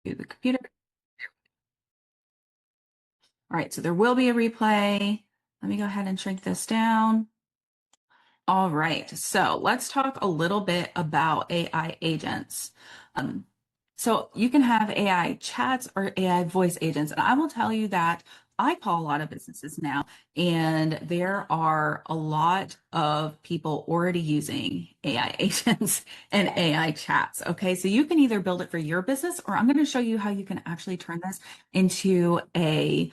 to the computer. All right, so there will be a replay. Let me go ahead and shrink this down. All right, so let's talk a little bit about AI agents. So you can have AI chats or AI voice agents, and I will tell you that I call a lot of businesses now, and there are a lot of people already using AI agents and AI chats. Okay, so you can either build it for your business, or I'm going to show you how you can actually turn this into a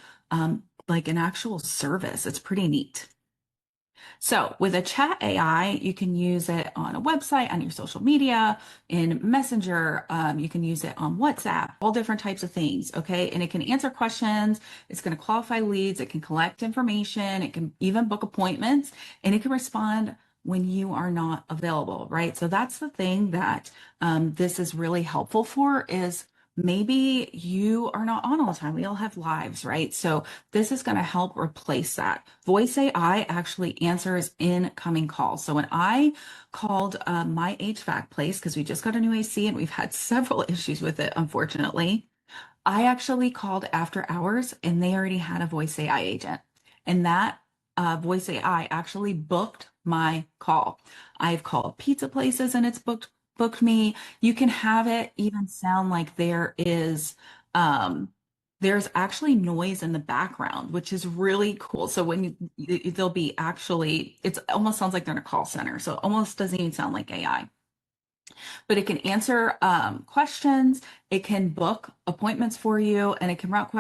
like an actual service. It's pretty neat. So with a chat AI, you can use it on a website, on your social media, in Messenger. You can use it on WhatsApp, all different types of things. Okay. And it can answer questions. It's going to qualify leads. It can collect information. It can even book appointments, and it can respond when you are not available, right? So that's the thing that this is really helpful for is maybe you are not on all the time. We all have lives, right? So this is going to help replace that. Voice AI actually answers incoming calls. So when I called my HVAC place, because we just got a new AC and we've had several issues with it, unfortunately, I actually called after hours and they already had a voice AI agent. And that voice AI actually booked my call. I've called pizza places and it's booked me. You can have it even sound like um, there's actually noise in the background, which is really cool. So when they'll be actually, it almost sounds like they're in a call center. So it almost doesn't even sound like AI, but it can answer questions, it can book appointments for you, and it can route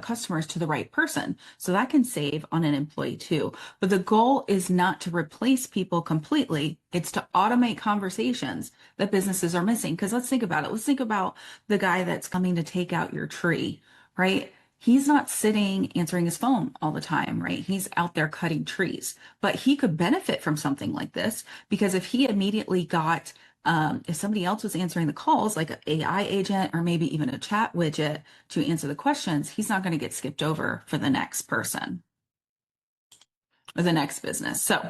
customers to the right person. So that can save on an employee too. But the goal is not to replace people completely, it's to automate conversations that businesses are missing. Because let's think about it. Let's think about the guy that's coming to take out your tree, right? He's not sitting answering his phone all the time, right? He's out there cutting trees, but he could benefit from something like this because if he immediately got if somebody else was answering the calls, like an AI agent or maybe even a chat widget to answer the questions, he's not going to get skipped over for the next person or the next business. So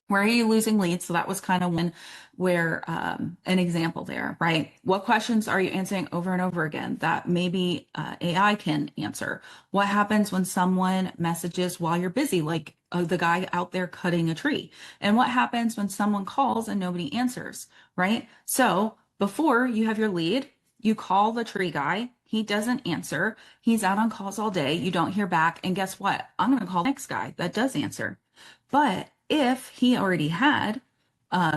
where are you losing leads? So that was kind of one where an example there, right? What questions are you answering over and over again that maybe AI can answer? What happens when someone messages while you're busy, like the guy out there cutting a tree? And what happens when someone calls and nobody answers, right? So before you have your lead, you call the tree guy. He doesn't answer. He's out on calls all day. You don't hear back. And guess what? I'm going to call the next guy that does answer. But if he already had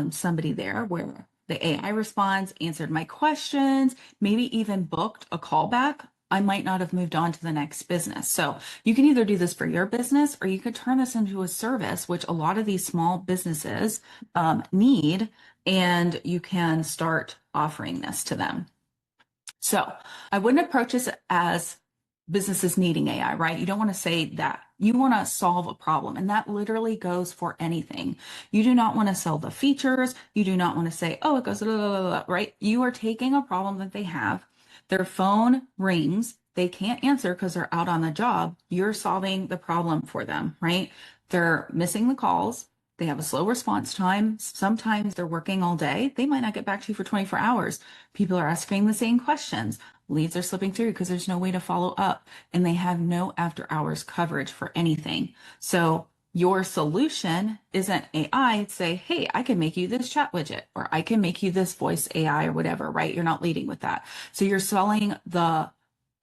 somebody there where the AI responds, answered my questions, maybe even booked a callback, I might not have moved on to the next business. So you can either do this for your business or you could turn this into a service, which a lot of these small businesses need, and you can start offering this to them. So I wouldn't approach this as businesses needing AI, right? You don't want to say that. You want to solve a problem, and that literally goes for anything. You do not want to sell the features. You do not want to say, oh, it goes, blah, blah, blah, blah, right? You are taking a problem that they have. Their phone rings. They can't answer because they're out on the job. You're solving the problem for them, right? They're missing the calls. They have a slow response time. Sometimes they're working all day. They might not get back to you for 24 hours. People are asking the same questions. Leads are slipping through because there's no way to follow up, and they have no after hours coverage for anything. So your solution isn't AI. It's say, hey, I can make you this chat widget, or I can make you this voice AI or whatever, right? You're not leading with that. So you're selling the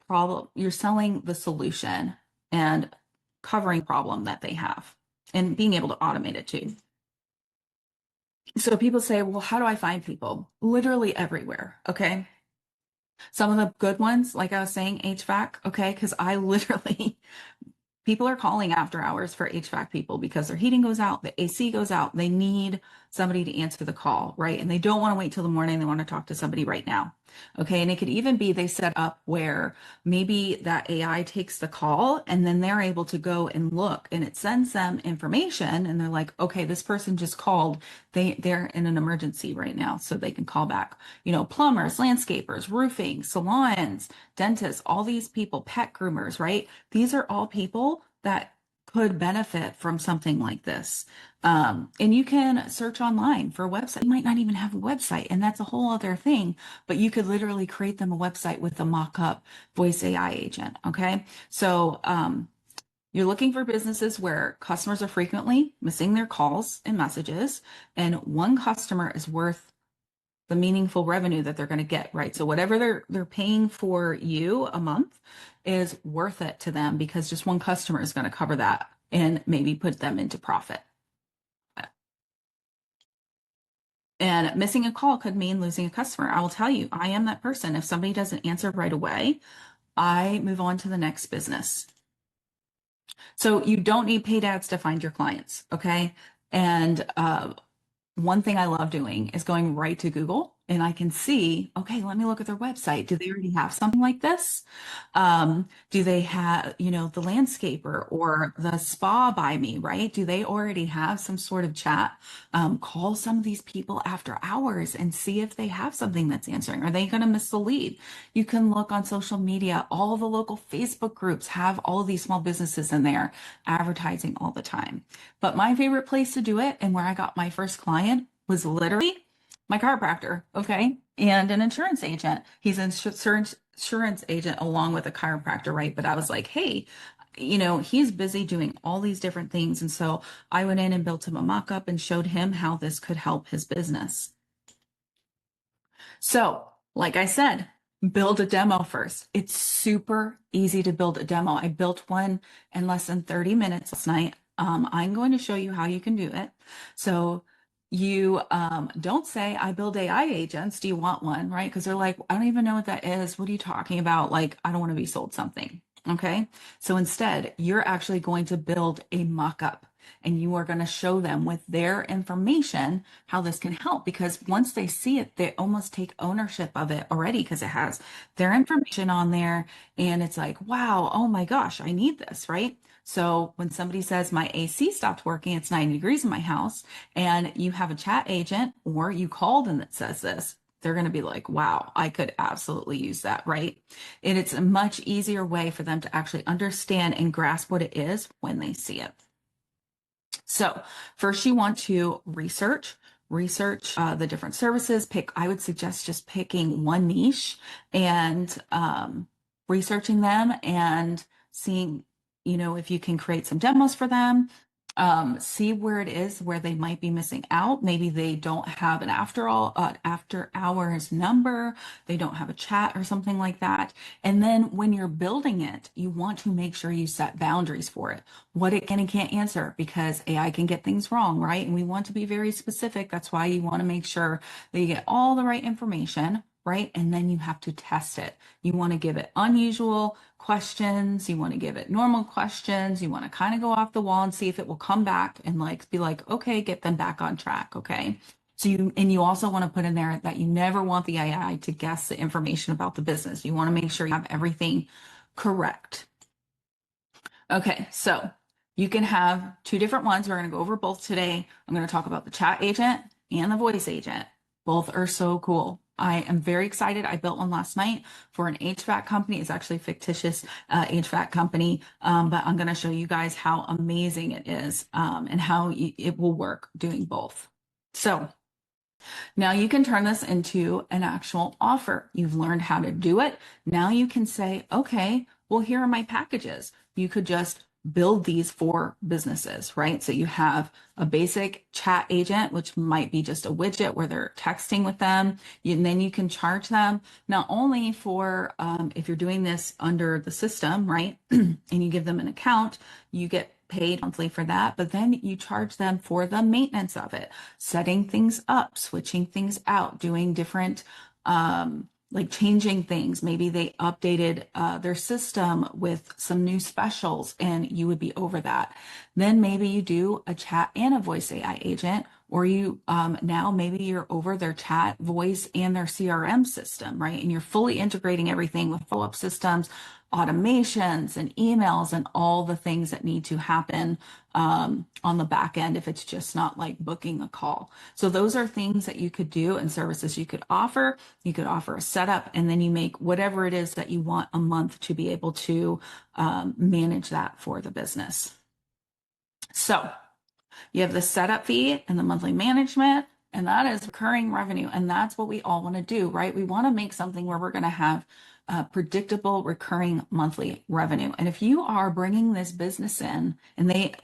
problem, you're selling the solution and covering problem that they have and being able to automate it too. So people say, well, how do I find people? Literally everywhere. Okay. Some of the good ones, like I was saying, HVAC, okay, because I literally people are calling after hours for HVAC people because their heating goes out, the AC goes out. They need somebody to answer the call, right? And they don't want to wait till the morning. They want to talk to somebody right now. Okay. And it could even be they set up where maybe that AI takes the call and then they're able to go and look and it sends them information and they're like, okay, this person just called. They're in an emergency right now, so they can call back. You know, plumbers, landscapers, roofing, salons, dentists, all these people, pet groomers, right? These are all people that could benefit from something like this. And you can search online for a website. You might not even have a website, and that's a whole other thing, but you could literally create them a website with a mock-up voice AI agent. Okay. So, you're looking for businesses where customers are frequently missing their calls and messages, and one customer is worth the meaningful revenue that they're going to get, right? So whatever they're paying for you a month is worth it to them because just one customer is going to cover that and maybe put them into profit. And missing a call could mean losing a customer. I will tell you, I am that person. If somebody doesn't answer right away, I move on to the next business. So you don't need paid ads to find your clients, okay? And one thing I love doing is going right to Google and I can see, okay, let me look at their website. Do they already have something like this? Do they have, the landscaper or the spa by me, right? Do they already have some sort of chat? Call some of these people after hours and see if they have something that's answering. Are they going to miss the lead? You can look on social media. All the local Facebook groups have all of these small businesses in there advertising all the time. But my favorite place to do it and where I got my first client was literally my chiropractor, okay, and an insurance agent. He's an insurance agent along with a chiropractor, right? But I was like, hey, he's busy doing all these different things. And so I went in and built him a mock-up and showed him how this could help his business. So, like I said, build a demo first. It's super easy to build a demo. I built one in less than 30 minutes last night. I'm going to show you how you can do it. So you don't say, I build AI agents. Do you want one? Right? Because they're like, I don't even know what that is. What are you talking about? Like, I don't want to be sold something. Okay. So instead, you're actually going to build a mock-up and you are going to show them with their information how this can help because once they see it, they almost take ownership of it already because it has their information on there and it's like, wow, oh my gosh, I need this, right? So when somebody says my AC stopped working, it's 90 degrees in my house, and you have a chat agent or you called and it says this, they're going to be like, wow, I could absolutely use that, right? And it's a much easier way for them to actually understand and grasp what it is when they see it. So first you want to research the different services. I would suggest just picking one niche and researching them and seeing, if you can create some demos for them. See where it is where they might be missing out. Maybe they don't have an after hours number. They don't have a chat or something like that. And then when you're building it, you want to make sure you set boundaries for it. What it can and can't answer because AI can get things wrong, right? And we want to be very specific. That's why you want to make sure that you get all the right information, right? And then you have to test it. You want to give it unusual questions. You want to give it normal questions. You want to kind of go off the wall and see if it will come back and be like, okay, get them back on track. Okay. So you also want to put in there that you never want the AI to guess the information about the business. You want to make sure you have everything correct. Okay. So you can have two different ones. We're going to go over both today. I'm going to talk about the chat agent and the voice agent. Both are so cool. I am very excited. I built one last night for an HVAC company. It's actually a fictitious HVAC company, but I'm going to show you guys how amazing it is and how it will work doing both. So now you can turn this into an actual offer. You've learned how to do it. Now you can say, okay, well, here are my packages. You could just build these for businesses, right? So you have a basic chat agent, which might be just a widget where they're texting with them. And then you can charge them not only for if you're doing this under the system, right? And you give them an account, you get paid monthly for that, but then you charge them for the maintenance of it, setting things up, switching things out, doing different like changing things. Maybe they updated their system with some new specials and you would be over that. Then maybe you do a chat and a voice AI agent, or you now maybe you're over their chat, voice, and their CRM system, right? And you're fully integrating everything with follow-up systems, automations and emails and all the things that need to happen on the back end if it's just not like booking a call. So those are things that you could do and services you could offer. You could offer a setup and then you make whatever it is that you want a month to be able to manage that for the business. So you have the setup fee and the monthly management, and that is recurring revenue. And that's what we all want to do, right? We want to make something where we're going to have predictable recurring monthly revenue. And if you are bringing this business in and they,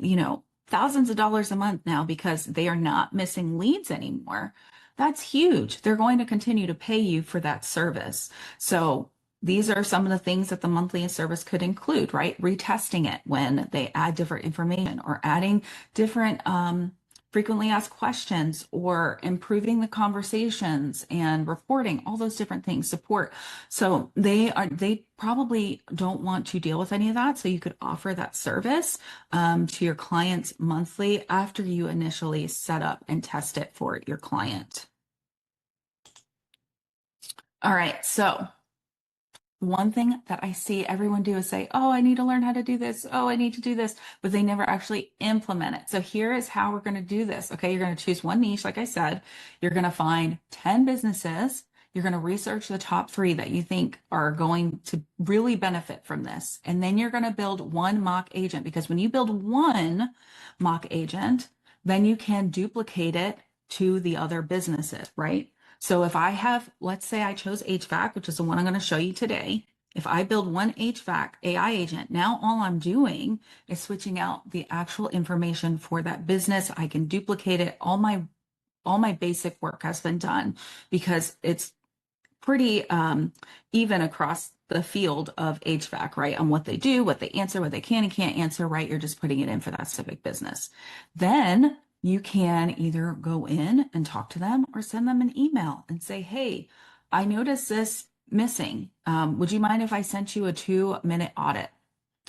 thousands of dollars a month now because they are not missing leads anymore, that's huge. They're going to continue to pay you for that service. So these are some of the things that the monthly service could include, right? Retesting it when they add different information or adding different frequently asked questions or improving the conversations and reporting, all those different things, support. So they probably don't want to deal with any of that. So you could offer that service to your clients monthly after you initially set up and test it for your client. All right, so one thing that I see everyone do is say, oh, I need to learn how to do this. Oh, I need to do this, but they never actually implement it. So here is how we're going to do this. Okay. You're going to choose one niche. Like I said, you're going to find 10 businesses. You're going to research the top 3 that you think are going to really benefit from this. And then you're going to build one mock agent, because when you build one mock agent, then you can duplicate it to the other businesses, right? So if I have, let's say I chose HVAC, which is the one I'm going to show you today. If I build one HVAC AI agent, now all I'm doing is switching out the actual information for that business. I can duplicate it. All my basic work has been done because it's pretty even across the field of HVAC, right? On what they do, what they answer, what they can and can't answer, right? You're just putting it in for that specific business. Then you can either go in and talk to them or send them an email and say, hey, I noticed this missing. Would you mind if I sent you a 2-minute audit?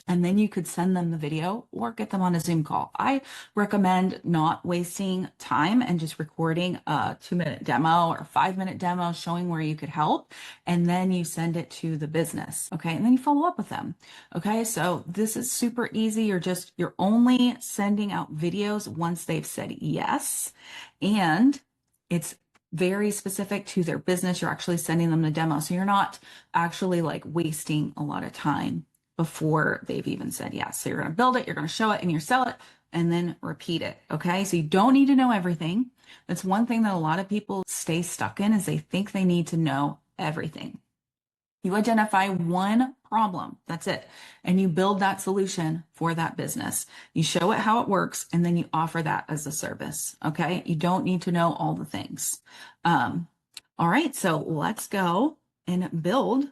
And then you could send them the video or get them on a Zoom call. I recommend not wasting time and just recording a 2-minute demo or 5-minute demo showing where you could help. And then you send it to the business. Okay. And then you follow up with them. Okay. So this is super easy. You're only sending out videos once they've said yes. And it's very specific to their business. You're actually sending them the demo. So you're not actually like wasting a lot of time before they've even said yes. So you're going to build it, you're going to show it, and you sell it, and then repeat it. Okay. So you don't need to know everything. That's one thing that a lot of people stay stuck in, is they think they need to know everything. You identify one problem, that's it. And you build that solution for that business. You show it how it works, and then you offer that as a service. Okay. You don't need to know all the things. All right. So let's go and build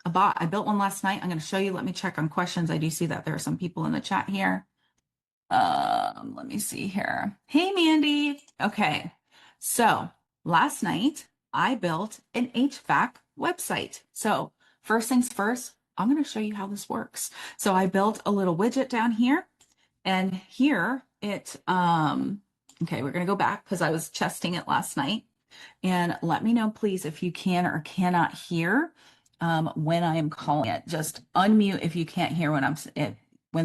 a bot. I built one last night. I'm going to show you. Let me check on questions. I do see that there are some people in the chat here. Let me see here. Hey, Mandy. Okay. So last night I built an HVAC website. So first things first, I'm going to show you how this works. So I built a little widget down here, and here okay, we're going to go back because I was testing it last night. And let me know, please, if you can or cannot hear when I am calling it. Just unmute if you can't hear when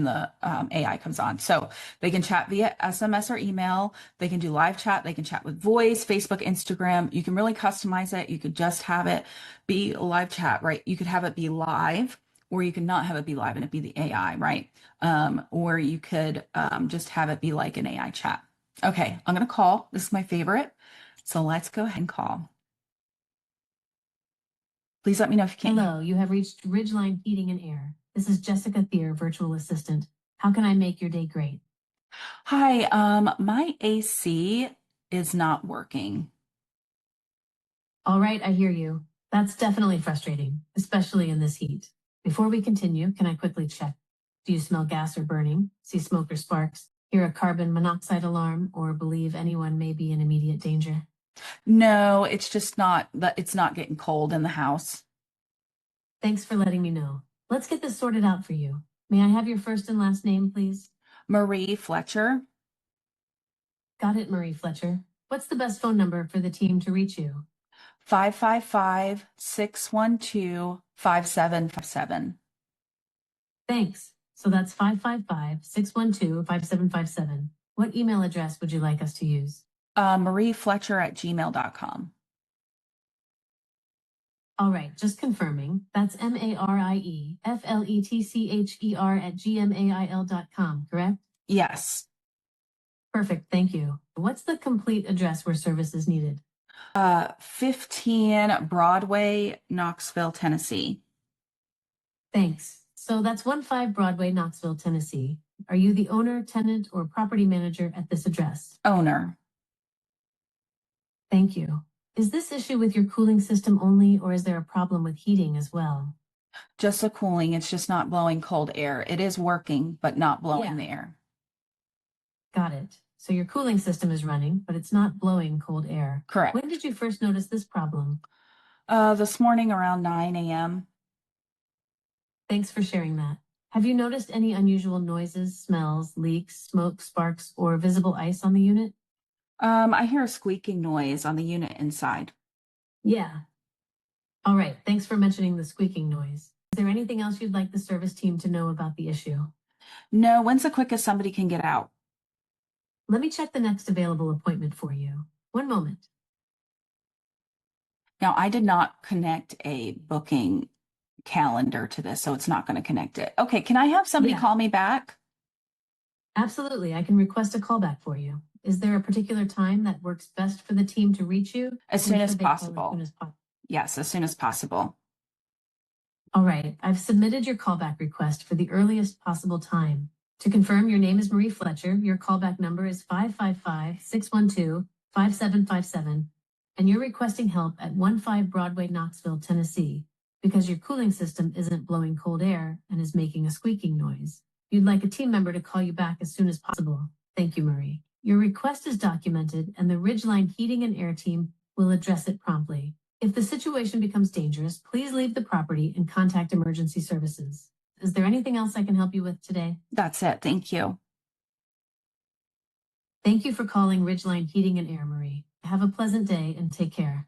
the AI comes on. So they can chat via SMS or email. They can do live chat. They can chat with voice, Facebook, Instagram. You can really customize it. You could just have it be a live chat, right? You could have it be live, or you could not have it be live and it be the AI, right? Or you could just have it be like an AI chat. Okay, I'm going to call. This is my favorite. So let's go ahead and call. Please let me know if you can't. Hello, you have reached Ridgeline Heating and Air. This is Jessica Thier, virtual assistant. How can I make your day great? Hi, my AC is not working. All right, I hear you. That's definitely frustrating, especially in this heat. Before we continue, can I quickly check? Do you smell gas or burning, see smoke or sparks, hear a carbon monoxide alarm, or believe anyone may be in immediate danger? No, it's just it's not getting cold in the house. Thanks for letting me know. Let's get this sorted out for you. May I have your first and last name, please? Marie Fletcher. Got it, Marie Fletcher. What's the best phone number for the team to reach you? 555-612-5757. Thanks. So that's 555-612-5757. What email address would you like us to use? mariefletcher@gmail.com. All right, just confirming. That's MARIEFLETCHER@gmail.com, correct? Yes. Perfect, thank you. What's the complete address where service is needed? 15 Broadway, Knoxville, Tennessee. Thanks. So that's 15 Broadway, Knoxville, Tennessee. Are you the owner, tenant, or property manager at this address? Owner. Thank you. Is this issue with your cooling system only, or is there a problem with heating as well? Just the cooling. It's just not blowing cold air. It is working, but not blowing the air. Got it. So your cooling system is running, but it's not blowing cold air. Correct. When did you first notice this problem? This morning around 9 a.m. Thanks for sharing that. Have you noticed any unusual noises, smells, leaks, smoke, sparks, or visible ice on the unit? I hear a squeaking noise on the unit inside. Yeah. All right. Thanks for mentioning the squeaking noise. Is there anything else you'd like the service team to know about the issue? No, when's the quickest somebody can get out? Let me check the next available appointment for you. One moment. Now, I did not connect a booking calendar to this, so it's not going to connect it. Okay, can I have somebody call me back? Absolutely. I can request a callback for you. Is there a particular time that works best for the team to reach you? As soon as possible. Yes, as soon as possible. All right. I've submitted your callback request for the earliest possible time. To confirm, your name is Marie Fletcher. Your callback number is 555-612-5757. And you're requesting help at 15 Broadway, Knoxville, Tennessee, because your cooling system isn't blowing cold air and is making a squeaking noise. You'd like a team member to call you back as soon as possible. Thank you, Marie. Your request is documented, and the Ridgeline Heating and Air team will address it promptly. If the situation becomes dangerous, please leave the property and contact emergency services. Is there anything else I can help you with today? That's it. Thank you. Thank you for calling Ridgeline Heating and Air, Marie. Have a pleasant day and take care.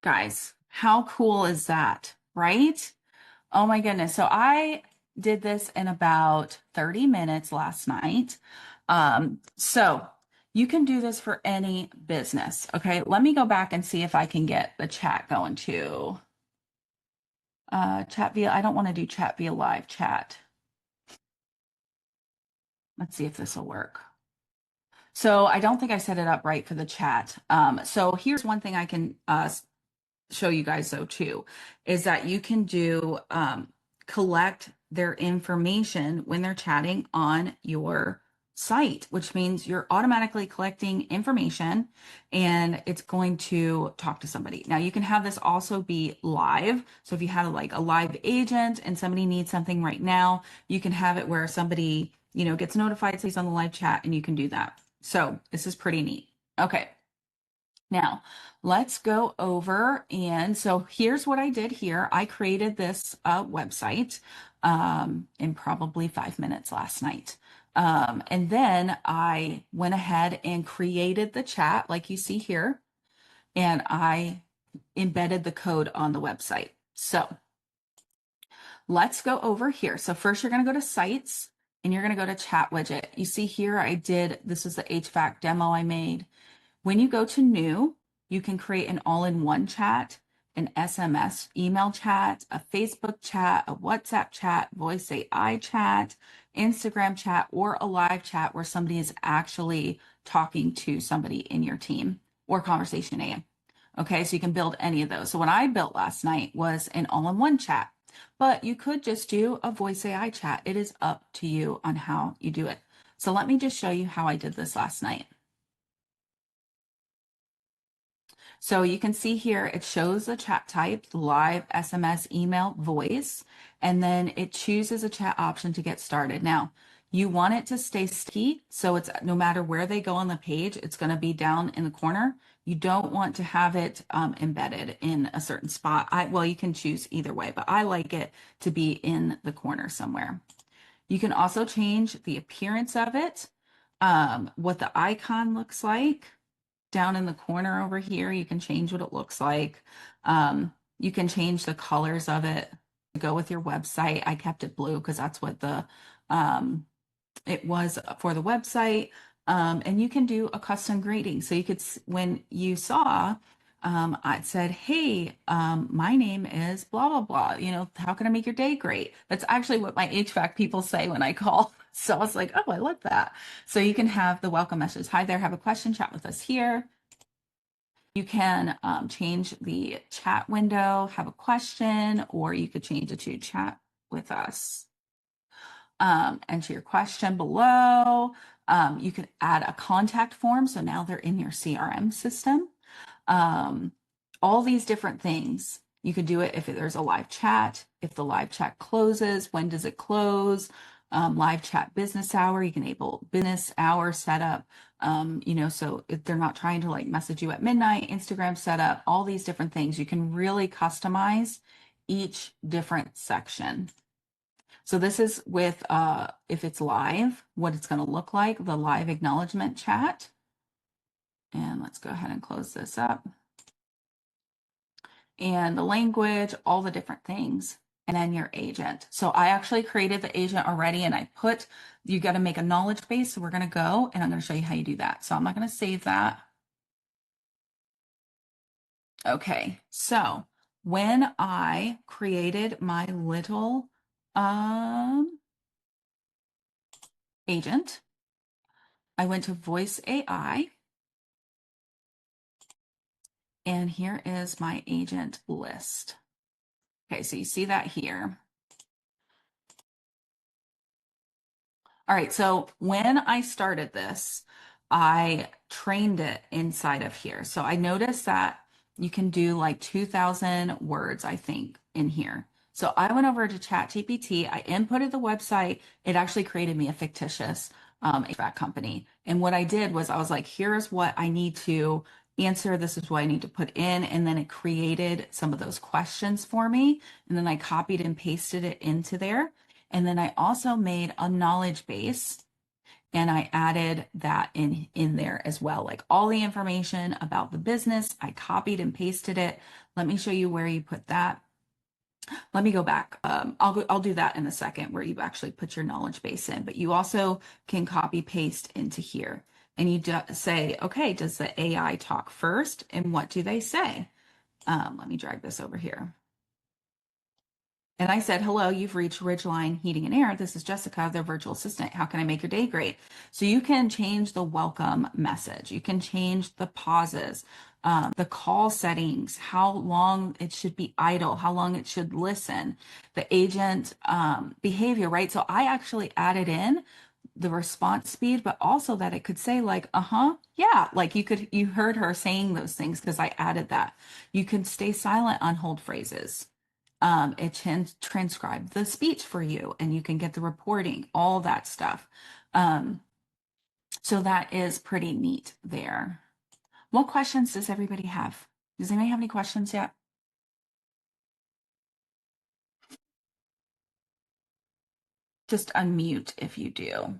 Guys, how cool is that, right? Oh my goodness. So I did this in about 30 minutes last night. So you can do this for any business. Okay, let me go back and see if I can get the chat going too. Chat via, I don't want to do chat via live chat. Let's see if this will work. So I don't think I set it up right for the chat. So here's one thing I can show you guys though too, is that you can do collect their information when they're chatting on your site, which means you're automatically collecting information and it's going to talk to somebody. Now you can have this also be live. So if you have like a live agent and somebody needs something right now, you can have it where somebody, gets notified, says on the live chat, and you can do that. So this is pretty neat. Okay. Now, let's go over, and so here's what I did here. I created this website in probably 5 minutes last night. And then I went ahead and created the chat like you see here, and I embedded the code on the website. So let's go over here. So first you're going to go to Sites, and you're going to go to Chat Widget. You see here this is the HVAC demo I made. When you go to New, you can create an all-in-one chat, an SMS email chat, a Facebook chat, a WhatsApp chat, Voice AI chat, Instagram chat, or a live chat where somebody is actually talking to somebody in your team, or Conversation AM. Okay, so you can build any of those. So what I built last night was an all-in-one chat, but you could just do a Voice AI chat. It is up to you on how you do it. So let me just show you how I did this last night. So you can see here, it shows the chat type, live, SMS, email, voice, and then it chooses a chat option to get started. Now, you want it to stay sticky, so it's no matter where they go on the page, it's going to be down in the corner. You don't want to have it embedded in a certain spot. Well, you can choose either way, but I like it to be in the corner somewhere. You can also change the appearance of it, what the icon looks like. Down in the corner over here, you can change what it looks like. You can change the colors of it to go with your website. I kept it blue because that's what it was for the website. And you can do a custom greeting. So you could, when you saw I said, hey, my name is blah, blah, blah. How can I make your day great? That's actually what my HVAC people say when I call. So I was like, oh, I love that. So you can have the welcome message. Hi there, have a question, chat with us here. You can change the chat window, have a question, or you could change it to chat with us. Enter your question below. You could add a contact form. So now they're in your CRM system. All these different things. You could do it if there's a live chat, if the live chat closes, when does it close? Live chat business hour, you can enable business hour setup. So if they're not trying to like message you at midnight, Instagram setup, all these different things. You can really customize each different section. So this is with, if it's live, what it's going to look like, the live acknowledgement chat. And let's go ahead and close this up. And the language, all the different things, and then your agent. So I actually created the agent already, and I put, you got to make a knowledge base. So we're going to go and I'm going to show you how you do that. So I'm not going to save that. Okay, so when I created my little agent, I went to Voice AI, and here is my agent list. Okay, so you see that here. All right, so when I started this, I trained it inside of here. So I noticed that you can do like 2,000 words, I think, in here. So I went over to ChatGPT, I inputted the website, it actually created me a fictitious HVAC company. And what I did was I was like, here's what I need to answer, this is what I need to put in. And then it created some of those questions for me. And then I copied and pasted it into there. And then I also made a knowledge base and I added that in there as well. Like all the information about the business, I copied and pasted it. Let me show you where you put that. Let me go back. I'll do that in a second where you actually put your knowledge base in, but you also can copy paste into here. And you say, okay, does the AI talk first? And what do they say? Let me drag this over here. And I said, hello, you've reached Ridgeline Heating and Air. This is Jessica, their virtual assistant. How can I make your day great? So you can change the welcome message. You can change the pauses, the call settings, how long it should be idle, how long it should listen, the agent behavior, right? So I actually added in the response speed, but also that it could say like, yeah, like you heard her saying those things because I added that. You can stay silent on hold phrases. It can transcribe the speech for you and you can get the reporting, all that stuff. So that is pretty neat there. What questions does everybody have? Does anybody have any questions yet? Just unmute if you do.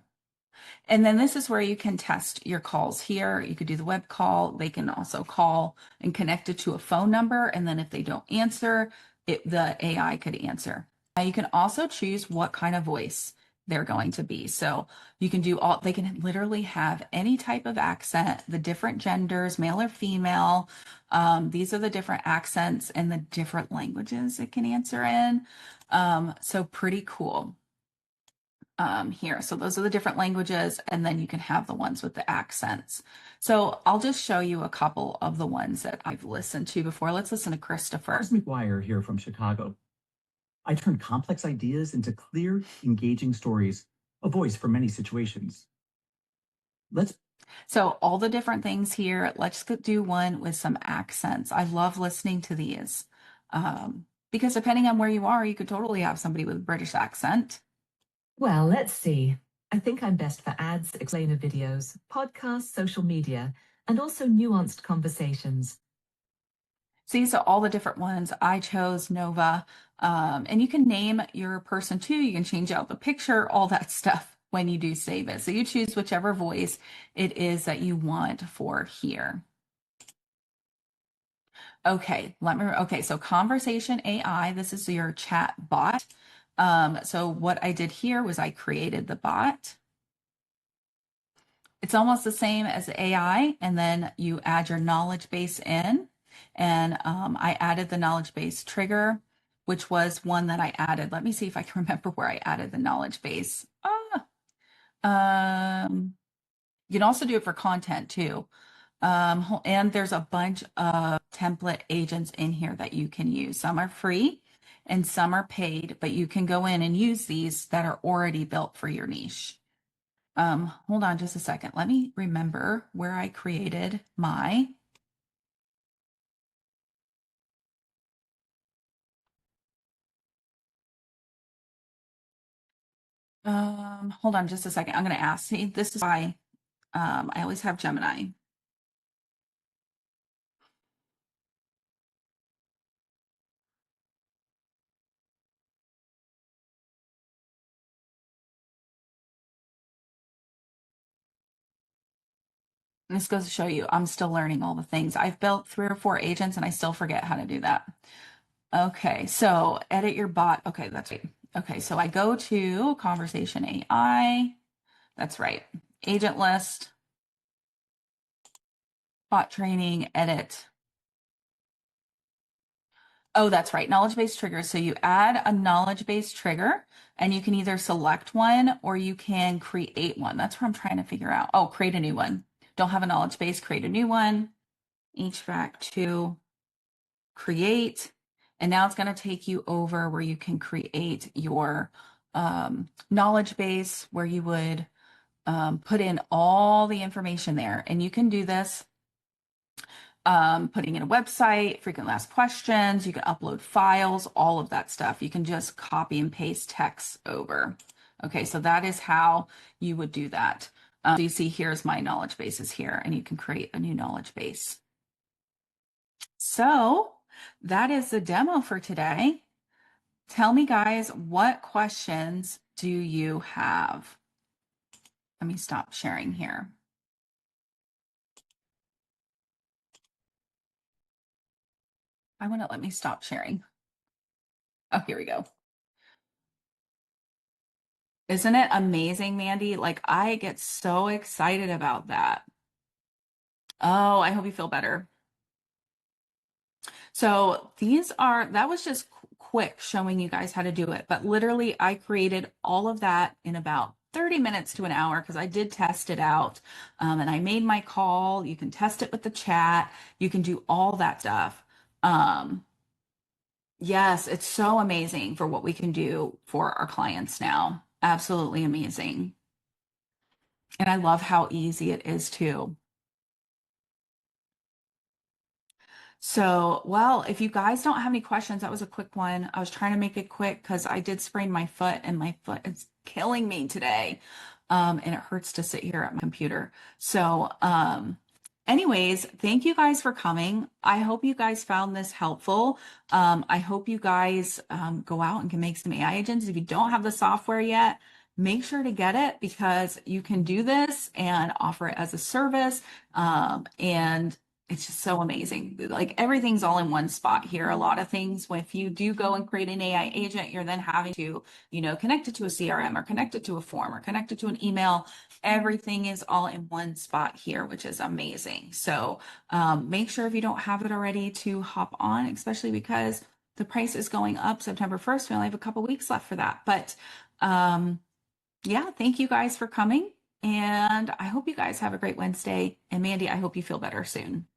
And then this is where you can test your calls here. You could do the web call. They can also call and connect it to a phone number. And then if they don't answer, the AI could answer. Now you can also choose what kind of voice they're going to be. So you can do they can literally have any type of accent, the different genders, male or female. These are the different accents and the different languages it can answer in. So pretty cool here. So those are the different languages, and then you can have the ones with the accents. So I'll just show you a couple of the ones that I've listened to before. Let's listen to Christopher. Chris McGuire here from Chicago. I turn complex ideas into clear, engaging stories, a voice for many situations. So all the different things here. Let's do one with some accents. I love listening to these because depending on where you are, you could totally have somebody with a British accent. Well, let's see. I think I'm best for ads, explainer videos, podcasts, social media, and also nuanced conversations. See, so all the different ones. I chose Nova. And you can name your person too. You can change out the picture, all that stuff when you do save it. So you choose whichever voice it is that you want for here. Okay, so Conversation AI, this is your chat bot. So what I did here was I created the bot. It's almost the same as AI, and then you add your knowledge base in. and I added the knowledge base trigger, which was one that I added. Let me see if I can remember where I added the knowledge base. You can also do it for content too. And there's a bunch of template agents in here that you can use. Some are free and some are paid, but you can go in and use these that are already built for your niche. Hold on just a second. Let me remember where I created my hold on just a second. I'm going to ask. See, this is why I always have Gemini. And this goes to show you I'm still learning all the things. I've built 3 or 4 agents and I still forget how to do that. Okay, so edit your bot. Okay, that's right. Okay, so I go to Conversation AI. That's right. Agent list, bot training, edit. Oh, that's right. Knowledge base triggers. So you add a knowledge base trigger and you can either select one or you can create one. That's what I'm trying to figure out. Oh, create a new one. Don't have a knowledge base, create a new one. HVAC 2, create. And now it's going to take you over where you can create your knowledge base where you would put in all the information there. And you can do this putting in a website, frequently asked questions, you can upload files, all of that stuff. You can just copy and paste text over. Okay, so that is how you would do that. So you see here's my knowledge bases here, and you can create a new knowledge base. So that is the demo for today. Tell me, guys, what questions do you have? Let me stop sharing here. I want to let me stop sharing. Oh, here we go. Isn't it amazing, Mandy? Like, I get so excited about that. Oh, I hope you feel better. So that was just quick showing you guys how to do it. But literally, I created all of that in about 30 minutes to an hour because I did test it out. And I made my call. You can test it with the chat. You can do all that stuff. Yes, it's so amazing for what we can do for our clients now. Absolutely amazing. And I love how easy it is too. So, well, if you guys don't have any questions, that was a quick one. I was trying to make it quick because I did sprain my foot and my foot is killing me today. And it hurts to sit here at my computer. So, anyways, thank you guys for coming. I hope you guys found this helpful. I hope you guys go out and can make some AI agents. If you don't have the software yet, make sure to get it because you can do this and offer it as a service. And it's just so amazing. Like everything's all in one spot here. A lot of things, if you do go and create an AI agent, you're then having to, connect it to a CRM or connect it to a form or connect it to an email. Everything is all in one spot here, which is amazing. So make sure if you don't have it already to hop on, especially because the price is going up September 1st. We only have a couple weeks left for that. But yeah, thank you guys for coming. And I hope you guys have a great Wednesday. And Mandy, I hope you feel better soon.